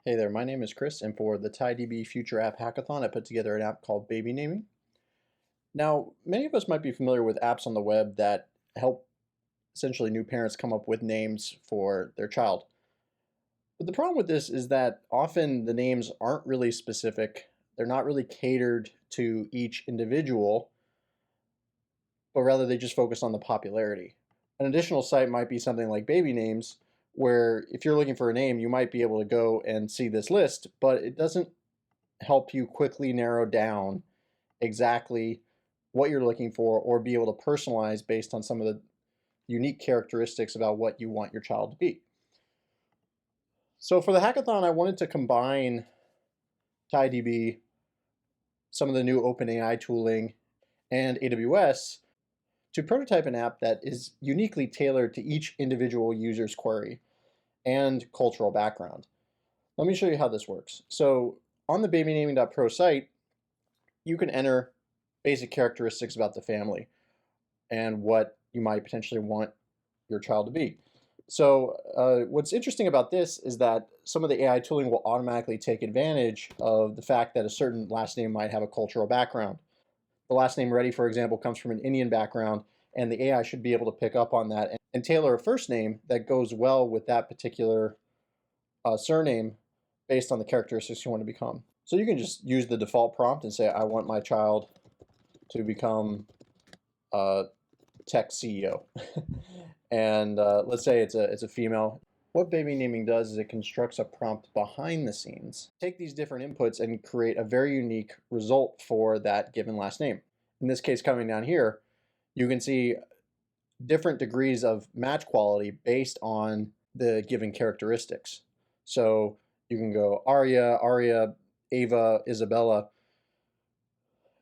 Hey there, my name is Chris, and for the TiDB Future app hackathon, I put together an app called Babynaming. Now, many of us might be familiar with apps on the web that help essentially new parents come up with names for their child. But the problem with this is that often the names aren't really specific. They're not really catered to each individual, but rather they just focus on the popularity. An additional site might be something like Baby Names, where if you're looking for a name, you might be able to go and see this list, but it doesn't help you quickly narrow down exactly what you're looking for or be able to personalize based on some of the unique characteristics about what you want your child to be. So for the hackathon, I wanted to combine TiDB, some of the new OpenAI tooling, and AWS to prototype an app that is uniquely tailored to each individual user's query and cultural background. Let me show you how this works. So on the Babynaming.pro site, you can enter basic characteristics about the family and what you might potentially want your child to be. So what's interesting about this is that some of the AI tooling will automatically take advantage of the fact that a certain last name might have a cultural background. The last name Reddy, for example, comes from an Indian background, and the AI should be able to pick up on that and tailor a first name that goes well with that particular surname based on the characteristics you want to become. So you can just use the default prompt and say, I want my child to become a tech CEO. And let's say it's a female. What Babynaming does is it constructs a prompt behind the scenes. Take these different inputs and create a very unique result for that given last name. In this case, coming down here, you can see different degrees of match quality based on the given characteristics. So you can go Aria, Ava, Isabella,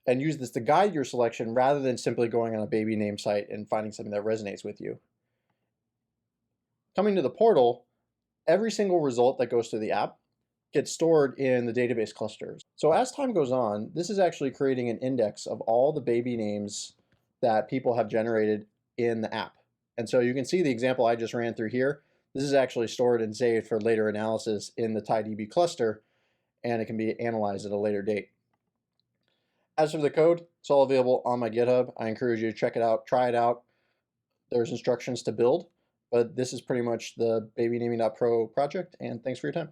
and use this to guide your selection rather than simply going on a baby name site and finding something that resonates with you. Coming to the portal, every single result that goes to the app gets stored in the database clusters. So as time goes on, this is actually creating an index of all the baby names that people have generated in the app. And so you can see the example I just ran through here. This is actually stored and saved for later analysis in the TiDB cluster, and it can be analyzed at a later date. As for the code, it's all available on my GitHub. I encourage you to check it out, try it out. There's instructions to build, but this is pretty much the Babynaming.pro project, and thanks for your time.